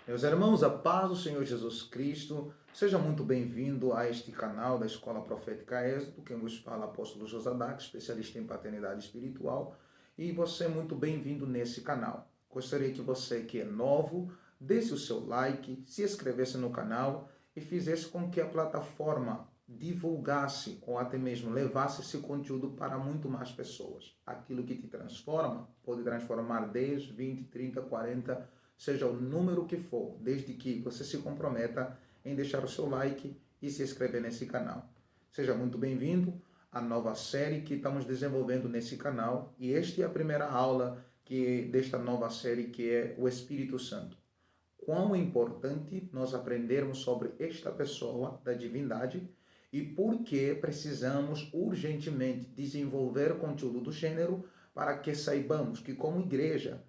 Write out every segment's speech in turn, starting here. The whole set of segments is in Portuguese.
Meus irmãos, a paz do Senhor Jesus Cristo, seja muito bem-vindo a este canal da Escola Profética Êxodo. Quem vos fala, apóstolo Josadac, especialista em paternidade espiritual, e você é muito bem-vindo nesse canal. Gostaria que você que é novo, desse o seu like, se inscrevesse no canal e fizesse com que a plataforma divulgasse ou até mesmo levasse esse conteúdo para muito mais pessoas. Aquilo que te transforma pode transformar 10, 20, 30, 40, seja o número que for, desde que você se comprometa em deixar o seu like e se inscrever nesse canal. Seja muito bem-vindo à nova série que estamos desenvolvendo nesse canal, e esta é a primeira aula desta nova série, que é o Espírito Santo. Quão é importante nós aprendermos sobre esta pessoa da divindade e por que precisamos urgentemente desenvolver conteúdo do gênero, para que saibamos que, como igreja,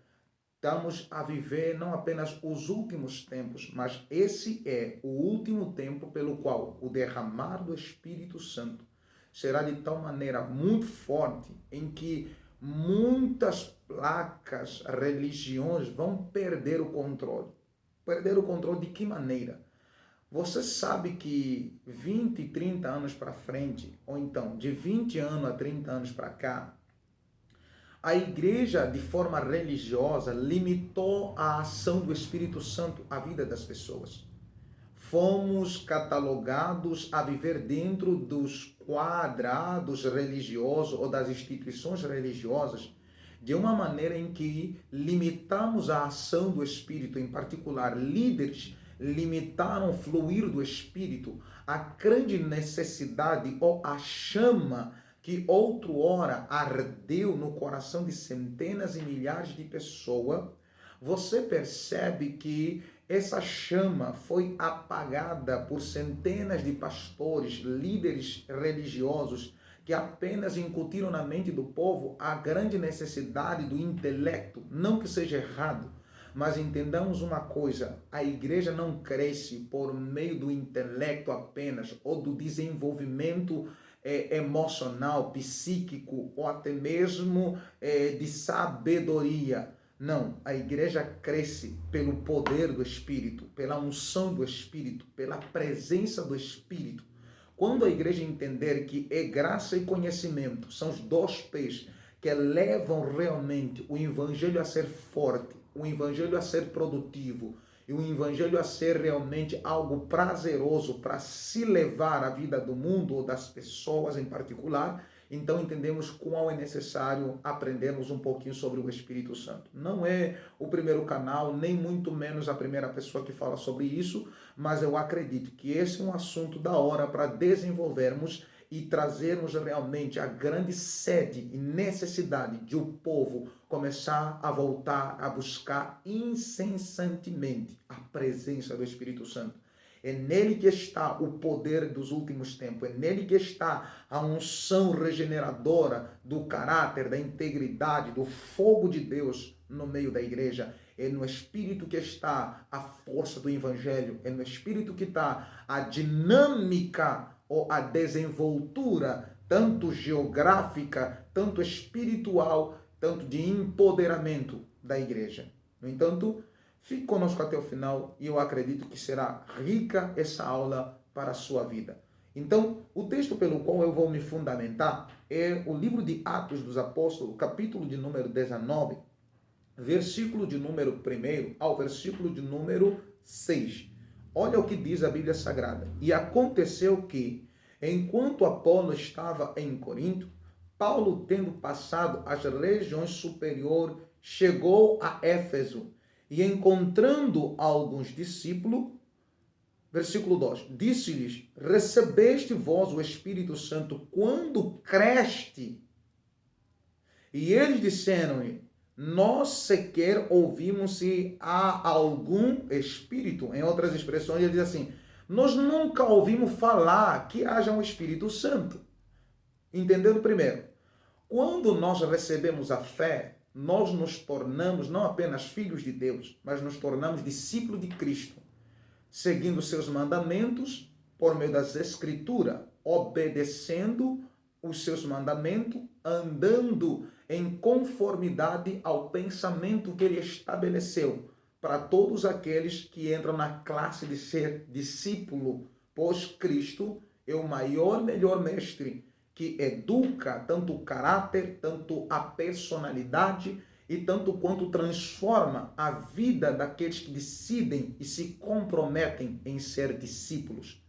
estamos a viver não apenas os últimos tempos, mas esse é o último tempo pelo qual o derramar do Espírito Santo será de tal maneira muito forte, em que muitas placas, religiões vão perder o controle. Perder o controle de que maneira? Você sabe que 20, 30 anos para frente, ou então de 20 anos a 30 anos para cá, a igreja, de forma religiosa, limitou a ação do Espírito Santo à vida das pessoas. Fomos catalogados a viver dentro dos quadrados religiosos ou das instituições religiosas de uma maneira em que limitamos a ação do Espírito, em particular líderes limitaram o fluir do Espírito, a grande necessidade ou a chama que outrora ardeu no coração de centenas e milhares de pessoas. Você percebe que essa chama foi apagada por centenas de pastores, líderes religiosos, que apenas incutiram na mente do povo a grande necessidade do intelecto. Não que seja errado, mas entendamos uma coisa: a igreja não cresce por meio do intelecto apenas, ou do desenvolvimento emocional, psíquico, ou até mesmo de sabedoria. Não, a igreja cresce pelo poder do Espírito, pela unção do Espírito, pela presença do Espírito. Quando a igreja entender que é graça e conhecimento são os dois pés que levam realmente o evangelho a ser forte, o evangelho a ser produtivo e o evangelho a ser realmente algo prazeroso para se levar à vida do mundo ou das pessoas em particular, então entendemos qual é necessário aprendermos um pouquinho sobre o Espírito Santo. Não é o primeiro canal, nem muito menos a primeira pessoa que fala sobre isso, mas eu acredito que esse é um assunto da hora para desenvolvermos e trazermos realmente a grande sede e necessidade de o povo começar a voltar a buscar incessantemente a presença do Espírito Santo. É nele que está o poder dos últimos tempos. É nele que está a unção regeneradora do caráter, da integridade, do fogo de Deus no meio da igreja. É no Espírito que está a força do Evangelho. É no Espírito que está a dinâmica ou a desenvoltura, tanto geográfica, tanto espiritual, tanto de empoderamento da igreja. No entanto, fique conosco até o final e eu acredito que será rica essa aula para a sua vida. Então, o texto pelo qual eu vou me fundamentar é o livro de Atos dos Apóstolos, capítulo de número 19, versículo de número 1 ao versículo de número 6. Olha o que diz a Bíblia Sagrada. E aconteceu que, enquanto Apolo estava em Corinto, Paulo, tendo passado as regiões superiores, chegou a Éfeso e, encontrando alguns discípulos, versículo 2, disse-lhes: recebeste vós o Espírito Santo quando creste? E eles disseram-lhe: nós sequer ouvimos se há algum Espírito. Em outras expressões, ele diz assim: nós nunca ouvimos falar que haja um Espírito Santo. Entendendo primeiro, quando nós recebemos a fé, nós nos tornamos não apenas filhos de Deus, mas nos tornamos discípulos de Cristo, seguindo seus mandamentos por meio das Escrituras, obedecendo os seus mandamentos, andando em conformidade ao pensamento que ele estabeleceu para todos aqueles que entram na classe de ser discípulo, pois Cristo é o maior, melhor mestre que educa tanto o caráter, tanto a personalidade e tanto quanto transforma a vida daqueles que decidem e se comprometem em ser discípulos.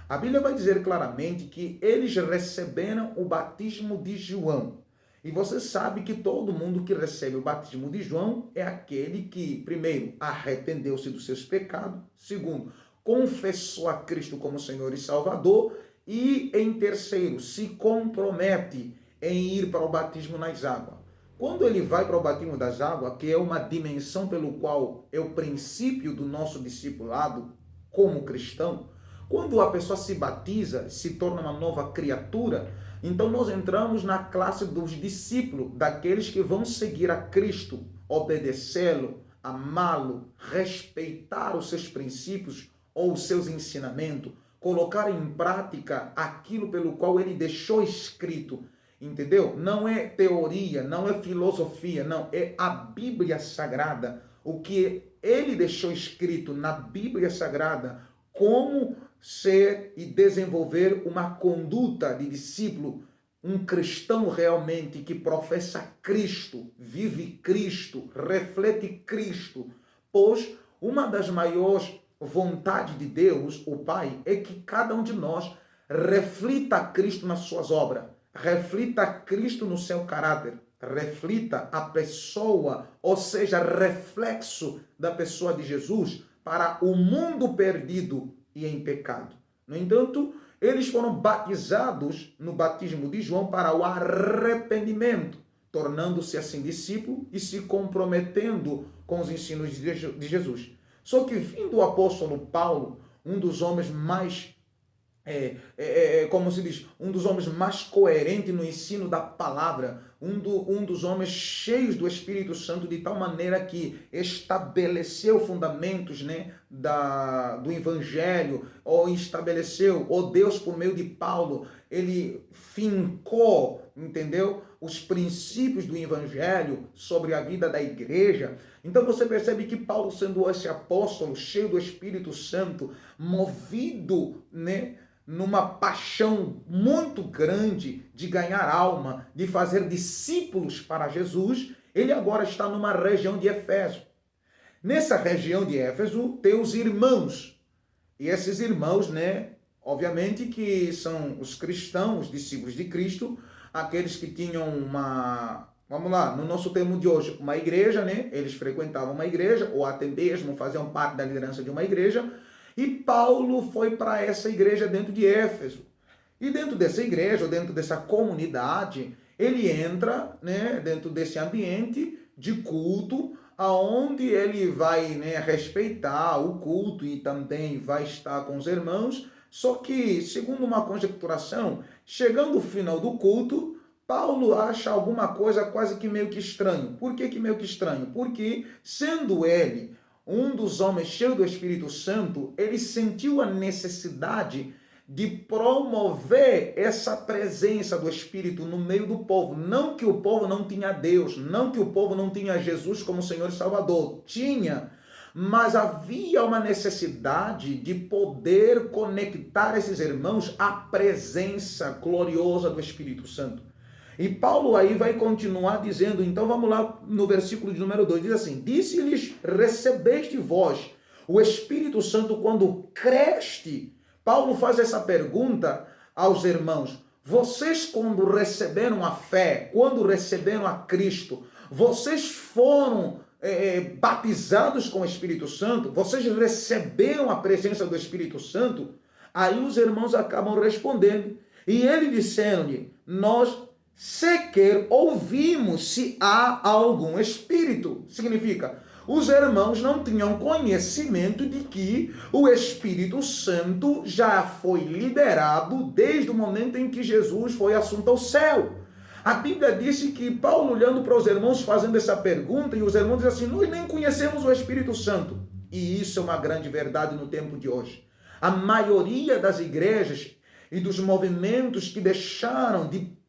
A Bíblia vai dizer claramente que eles receberam o batismo de João. E você sabe que todo mundo que recebe o batismo de João é aquele que, primeiro, arrependeu-se dos seus pecados, segundo, confessou a Cristo como Senhor e Salvador, e, em terceiro, se compromete em ir para o batismo nas águas. Quando ele vai para o batismo das águas, que é uma dimensão pelo qual é o princípio do nosso discipulado como cristão, quando a pessoa se batiza, se torna uma nova criatura, então nós entramos na classe dos discípulos, daqueles que vão seguir a Cristo, obedecê-lo, amá-lo, respeitar os seus princípios ou os seus ensinamentos, colocar em prática aquilo pelo qual ele deixou escrito, entendeu? Não é teoria, não é filosofia, não, é a Bíblia Sagrada, o que ele deixou escrito na Bíblia Sagrada, como ser e desenvolver uma conduta de discípulo, um cristão realmente que professa Cristo, vive Cristo, reflete Cristo, pois uma das maiores vontades de Deus, o Pai, é que cada um de nós reflita Cristo nas suas obras, reflita Cristo no seu caráter, reflita a pessoa, ou seja, reflexo da pessoa de Jesus para o mundo perdido e em pecado. No entanto, eles foram batizados no batismo de João para o arrependimento, tornando-se assim discípulo e se comprometendo com os ensinos de Jesus. Só que vindo o apóstolo Paulo, um dos homens mais como se diz, um dos homens mais coerentes no ensino da palavra, um dos homens cheios do Espírito Santo, de tal maneira que estabeleceu fundamentos, né, do Evangelho, ou estabeleceu, ou Deus por meio de Paulo, ele fincou, entendeu, os princípios do Evangelho sobre a vida da igreja. Então você percebe que Paulo, sendo esse apóstolo cheio do Espírito Santo, movido, né, numa paixão muito grande de ganhar alma, de fazer discípulos para Jesus, ele agora está numa região de Éfeso. Nessa região de Éfeso tem os irmãos. E esses irmãos, né, obviamente que são os cristãos, os discípulos de Cristo, aqueles que tinham vamos lá, no nosso termo de hoje, uma igreja, né? Eles frequentavam uma igreja, ou até mesmo faziam parte da liderança de uma igreja. E Paulo foi para essa igreja dentro de Éfeso. E dentro dessa igreja, ou dentro dessa comunidade, ele entra, né, dentro desse ambiente de culto, aonde ele vai, né, respeitar o culto e também vai estar com os irmãos. Só que, segundo uma conjecturação, chegando o final do culto, Paulo acha alguma coisa quase que meio que estranho. Por que meio que estranho? Porque, sendo ele um dos homens cheios do Espírito Santo, ele sentiu a necessidade de promover essa presença do Espírito no meio do povo. Não que o povo não tinha Deus, não que o povo não tinha Jesus como Senhor e Salvador. Tinha, mas havia uma necessidade de poder conectar esses irmãos à presença gloriosa do Espírito Santo. E Paulo aí vai continuar dizendo, então vamos lá no versículo de número 2, diz assim: disse-lhes, recebeste vós o Espírito Santo quando creste? Paulo faz essa pergunta aos irmãos: vocês quando receberam a fé, quando receberam a Cristo, vocês foram batizados com o Espírito Santo? Vocês receberam a presença do Espírito Santo? Aí os irmãos acabam respondendo, e ele disseram-lhe, nós sequer ouvimos se há algum Espírito. Significa, os irmãos não tinham conhecimento de que o Espírito Santo já foi liberado desde o momento em que Jesus foi assunto ao céu. A Bíblia disse que Paulo, olhando para os irmãos, fazendo essa pergunta, e os irmãos dizem assim, nós nem conhecemos o Espírito Santo. E isso é uma grande verdade no tempo de hoje. A maioria das igrejas e dos movimentos que deixaram de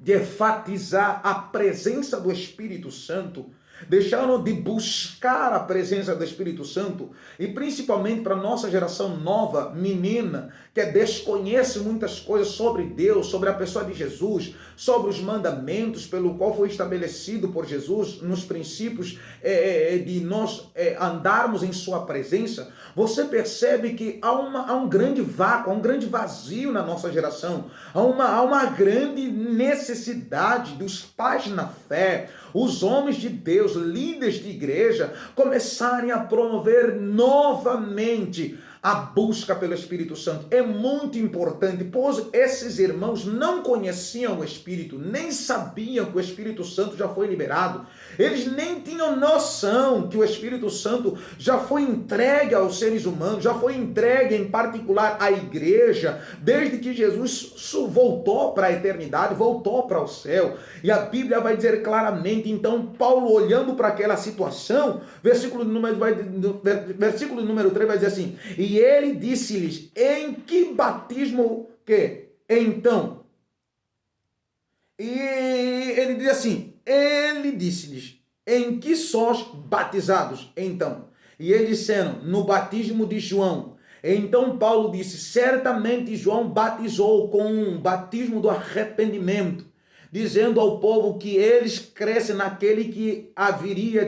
enfatizar a presença do Espírito Santo, deixaram de buscar a presença do Espírito Santo, e principalmente para a nossa geração nova, menina, que desconhece muitas coisas sobre Deus, sobre a pessoa de Jesus, sobre os mandamentos pelo qual foi estabelecido por Jesus, nos princípios de nós andarmos em sua presença. Você percebe que há um grande vácuo, há um grande vazio na nossa geração, há uma grande necessidade dos pais na fé, os homens de Deus, líderes de igreja, começarem a promover novamente a busca pelo Espírito Santo. É muito importante, pois esses irmãos não conheciam o Espírito, nem sabiam que o Espírito Santo já foi liberado. Eles nem tinham noção que o Espírito Santo já foi entregue aos seres humanos, já foi entregue em particular à igreja, desde que Jesus voltou para a eternidade, voltou para o céu. E a Bíblia vai dizer claramente, então Paulo olhando para aquela situação, versículo número 3 vai dizer assim: e ele disse-lhes, em que batismo que? Então. E ele diz assim, ele disse-lhes, em que sós batizados? Então. E eles disseram, no batismo de João. Então Paulo disse, certamente João batizou com um batismo do arrependimento, dizendo ao povo que eles crescem naquele que haveria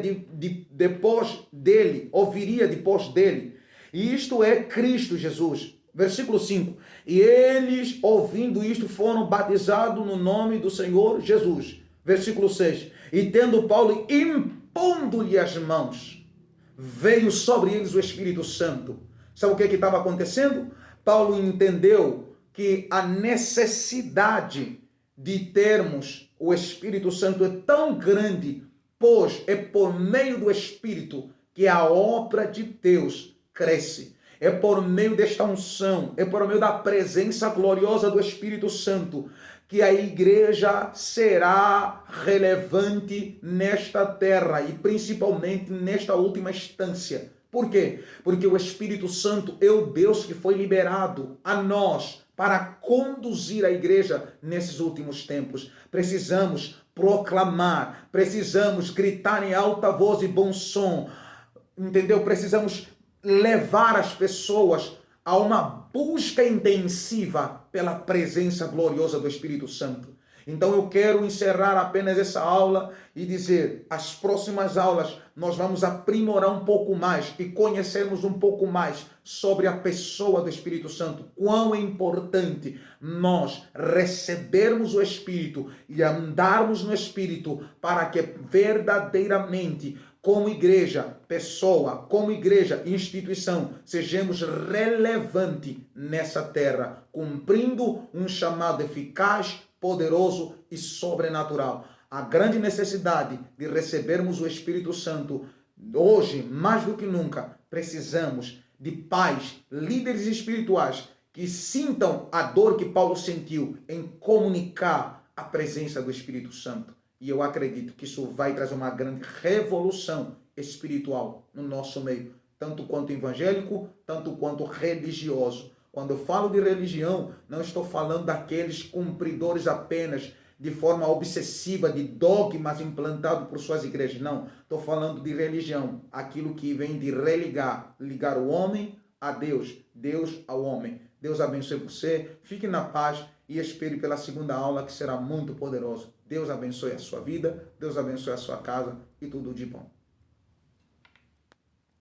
depois dele, ou viria depois dele. E isto é Cristo Jesus. Versículo 5. E eles, ouvindo isto, foram batizados no nome do Senhor Jesus. Versículo 6. E tendo Paulo impondo-lhe as mãos, veio sobre eles o Espírito Santo. Sabe o que estava acontecendo? Paulo entendeu que a necessidade de termos o Espírito Santo é tão grande, pois é por meio do Espírito que a obra de Deus cresce. É por meio desta unção, é por meio da presença gloriosa do Espírito Santo que a igreja será relevante nesta terra e principalmente nesta última instância. Por quê? Porque o Espírito Santo é o Deus que foi liberado a nós para conduzir a igreja nesses últimos tempos. Precisamos proclamar, precisamos gritar em alta voz e bom som, entendeu? Precisamos levar as pessoas a uma busca intensiva pela presença gloriosa do Espírito Santo. Então eu quero encerrar apenas essa aula e dizer, as próximas aulas nós vamos aprimorar um pouco mais e conhecermos um pouco mais sobre a pessoa do Espírito Santo. Quão é importante nós recebermos o Espírito e andarmos no Espírito para que verdadeiramente como igreja, pessoa, como igreja, instituição, sejamos relevantes nessa terra, cumprindo um chamado eficaz, poderoso e sobrenatural. A grande necessidade de recebermos o Espírito Santo, hoje, mais do que nunca, precisamos de pais, líderes espirituais, que sintam a dor que Paulo sentiu em comunicar a presença do Espírito Santo. E eu acredito que isso vai trazer uma grande revolução espiritual no nosso meio, tanto quanto evangélico, tanto quanto religioso. Quando eu falo de religião, não estou falando daqueles cumpridores apenas de forma obsessiva de dogmas implantados por suas igrejas. Não, estou falando de religião, aquilo que vem de ligar o homem a Deus, Deus ao homem. Deus abençoe você, fique na paz e espere pela segunda aula que será muito poderosa. Deus abençoe a sua vida, Deus abençoe a sua casa e tudo de bom.